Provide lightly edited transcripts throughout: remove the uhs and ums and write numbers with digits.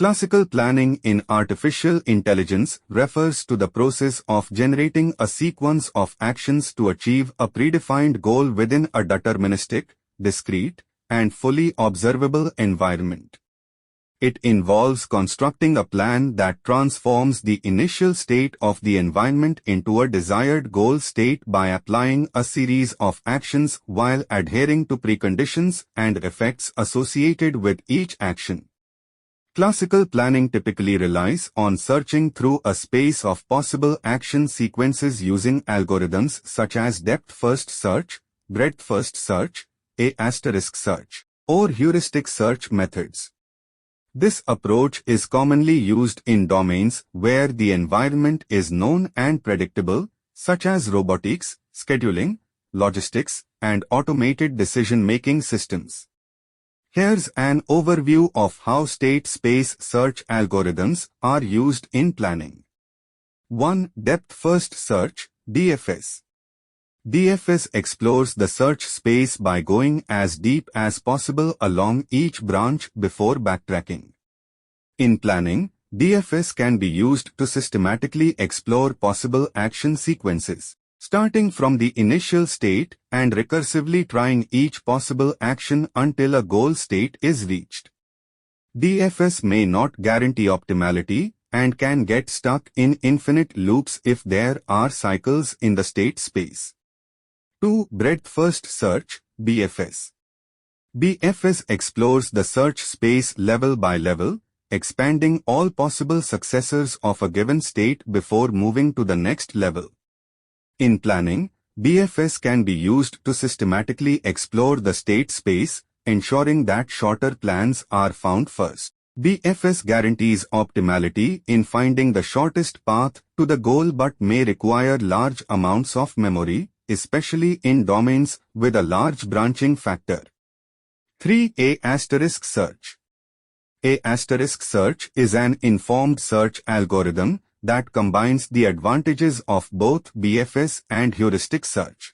Classical planning in artificial intelligence refers to the process of generating a sequence of actions to achieve a predefined goal within a deterministic, discrete, and fully observable environment. It involves constructing a plan that transforms the initial state of the environment into a desired goal state by applying a series of actions while adhering to preconditions and effects associated with each action. Classical planning typically relies on searching through a space of possible action sequences using algorithms such as depth-first search, breadth-first search, A** search, or heuristic search methods. This approach is commonly used in domains where the environment is known and predictable, such as robotics, scheduling, logistics, and automated decision-making systems. Here's an overview of how state space search algorithms are used in planning. 1. Depth-first search, DFS. DFS explores the search space by going as deep as possible along each branch before backtracking. In planning, DFS can be used to systematically explore possible action sequences, starting from the initial state and recursively trying each possible action until a goal state is reached. DFS may not guarantee optimality and can get stuck in infinite loops if there are cycles in the state space. 2. Breadth-first search, BFS. BFS explores the search space level by level, expanding all possible successors of a given state before moving to the next level. In planning, BFS can be used to systematically explore the state space, ensuring that shorter plans are found first. BFS guarantees optimality in finding the shortest path to the goal but may require large amounts of memory, especially in domains with a large branching factor. 3. A** search. A** search is an informed search algorithm that combines the advantages of both BFS and heuristic search.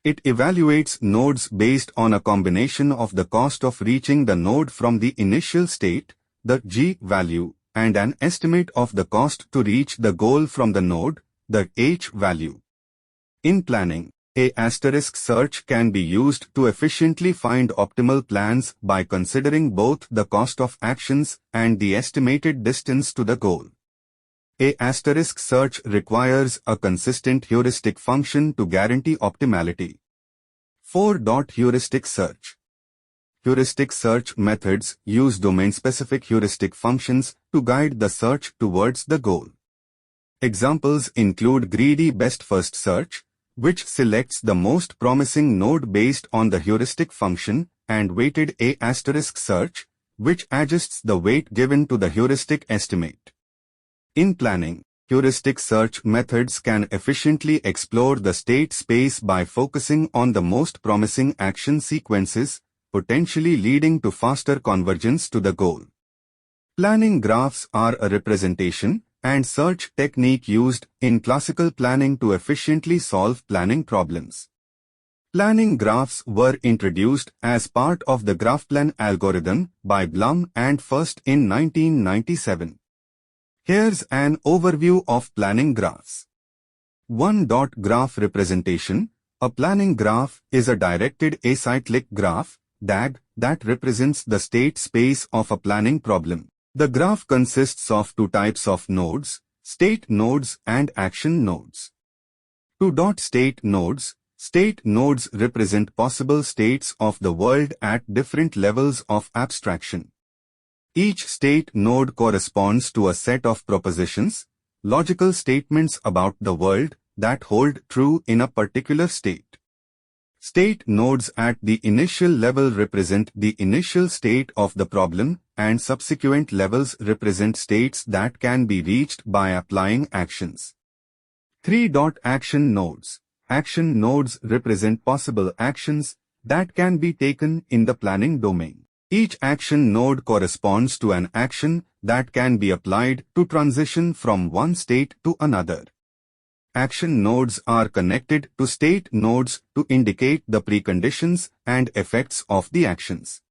It evaluates nodes based on a combination of the cost of reaching the node from the initial state, the G value, and an estimate of the cost to reach the goal from the node, the H value. In planning, A** search can be used to efficiently find optimal plans by considering both the cost of actions and the estimated distance to the goal. A** search requires a consistent heuristic function to guarantee optimality. 4. Heuristic search. Heuristic search methods use domain-specific heuristic functions to guide the search towards the goal. Examples include greedy best-first search, which selects the most promising node based on the heuristic function, and weighted A** search, which adjusts the weight given to the heuristic estimate. In planning, heuristic search methods can efficiently explore the state space by focusing on the most promising action sequences, potentially leading to faster convergence to the goal. Planning graphs are a representation and search technique used in classical planning to efficiently solve planning problems. Planning graphs were introduced as part of the GraphPlan algorithm by Blum and Furst in 1997. Here's an overview of planning graphs. 1. Graph representation. A planning graph is a directed acyclic graph, DAG, that represents the state space of a planning problem. The graph consists of two types of nodes, state nodes and action nodes. 2. State nodes. State nodes represent possible states of the world at different levels of abstraction. Each state node corresponds to a set of propositions, logical statements about the world, that hold true in a particular state. State nodes at the initial level represent the initial state of the problem, and subsequent levels represent states that can be reached by applying actions. 3. Action nodes. Action nodes represent possible actions that can be taken in the planning domain. Each action node corresponds to an action that can be applied to transition from one state to another. Action nodes are connected to state nodes to indicate the preconditions and effects of the actions.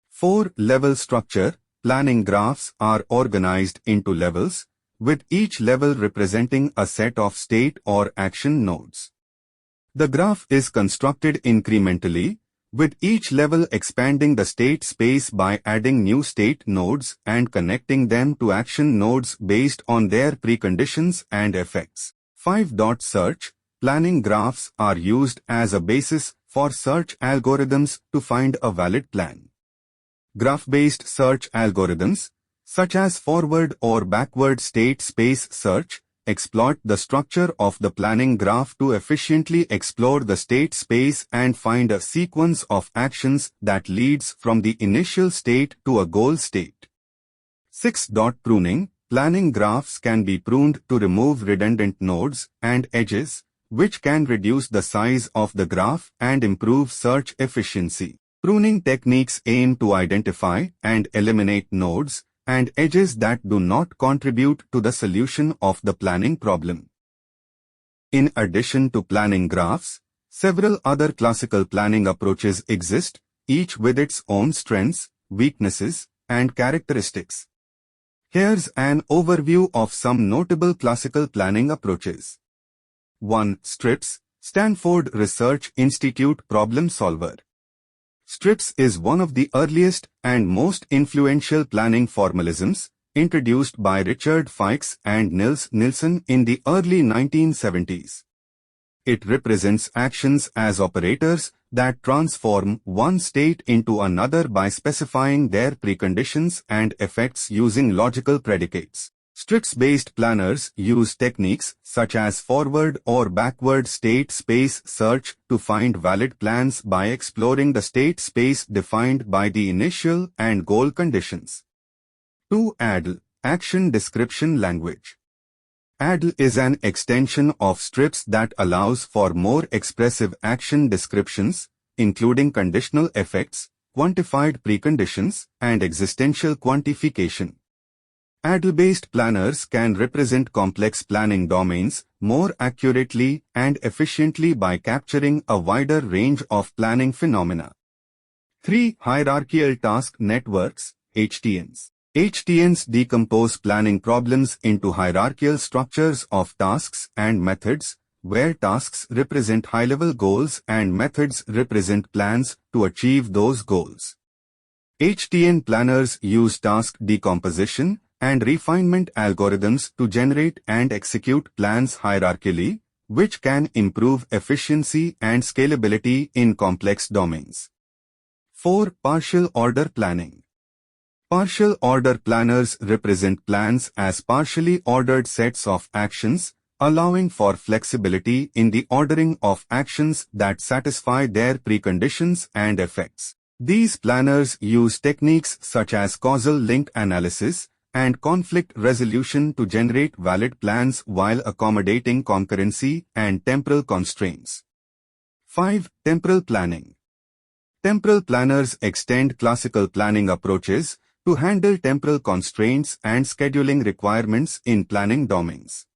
4. Level structure. planning graphs are organized into levels, with each level representing a set of state or action nodes. The graph is constructed incrementally, with each level expanding the state space by adding new state nodes and connecting them to action nodes based on their preconditions and effects. 5. Search. Planning graphs are used as a basis for search algorithms to find a valid plan. Graph-based search algorithms, such as forward or backward state space search, exploit the structure of the planning graph to efficiently explore the state space and find a sequence of actions that leads from the initial state to a goal state. 6. Pruning. Planning graphs can be pruned to remove redundant nodes and edges, which can reduce the size of the graph and improve search efficiency. Pruning techniques aim to identify and eliminate nodes and edges that do not contribute to the solution of the planning problem. In addition to planning graphs, several other classical planning approaches exist, each with its own strengths, weaknesses, and characteristics. Here's an overview of some notable classical planning approaches. 1. STRIPS, Stanford Research Institute Problem Solver. STRIPS is one of the earliest and most influential planning formalisms, introduced by Richard Fikes and Nils Nilsson in the early 1970s. It represents actions as operators that transform one state into another by specifying their preconditions and effects using logical predicates. STRIPS-based planners use techniques such as forward or backward state space search to find valid plans by exploring the state space defined by the initial and goal conditions. 2. ADL, Action Description Language. ADL is an extension of STRIPS that allows for more expressive action descriptions, including conditional effects, quantified preconditions, and existential quantification. ADL-based planners can represent complex planning domains more accurately and efficiently by capturing a wider range of planning phenomena. 3. Hierarchical Task Networks, HTNs. HTNs decompose planning problems into hierarchical structures of tasks and methods, where tasks represent high-level goals and methods represent plans to achieve those goals. HTN planners use task decomposition and refinement algorithms to generate and execute plans hierarchically, which can improve efficiency and scalability in complex domains. 4. Partial order planning. Partial order planners represent plans as partially ordered sets of actions, allowing for flexibility in the ordering of actions that satisfy their preconditions and effects. These planners use techniques such as causal link analysis and conflict resolution to generate valid plans while accommodating concurrency and temporal constraints. 5. Temporal planning. Temporal planners extend classical planning approaches to handle temporal constraints and scheduling requirements in planning domains.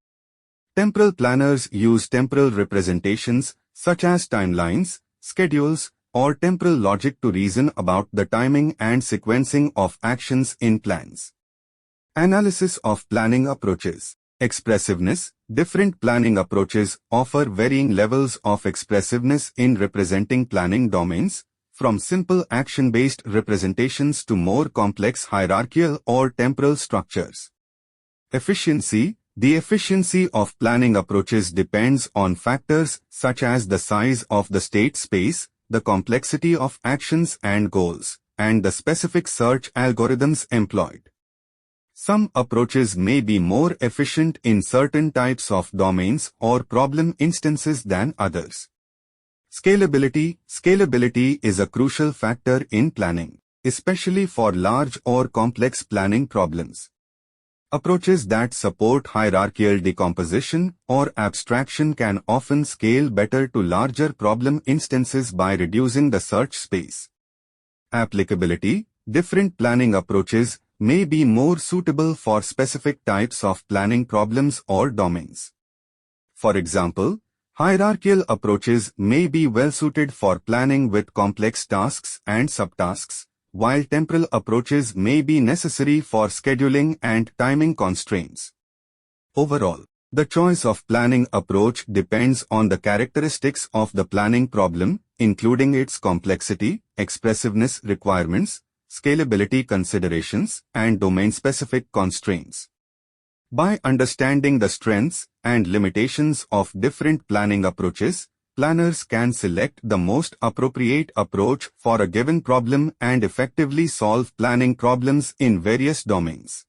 Temporal planners use temporal representations such as timelines, schedules, or temporal logic to reason about the timing and sequencing of actions in plans. Analysis of planning approaches. Expressiveness. Different planning approaches offer varying levels of expressiveness in representing planning domains, from simple action-based representations to more complex hierarchical or temporal structures. Efficiency. The efficiency of planning approaches depends on factors such as the size of the state space, the complexity of actions and goals, and the specific search algorithms employed. Some approaches may be more efficient in certain types of domains or problem instances than others. Scalability. Scalability is a crucial factor in planning, especially for large or complex planning problems. Approaches that support hierarchical decomposition or abstraction can often scale better to larger problem instances by reducing the search space. Applicability. Different planning approaches may be more suitable for specific types of planning problems or domains. For example, hierarchical approaches may be well suited for planning with complex tasks and subtasks, while temporal approaches may be necessary for scheduling and timing constraints. Overall, the choice of planning approach depends on the characteristics of the planning problem, including its complexity, expressiveness requirements, scalability considerations, and domain-specific constraints. By understanding the strengths and limitations of different planning approaches, planners can select the most appropriate approach for a given problem and effectively solve planning problems in various domains.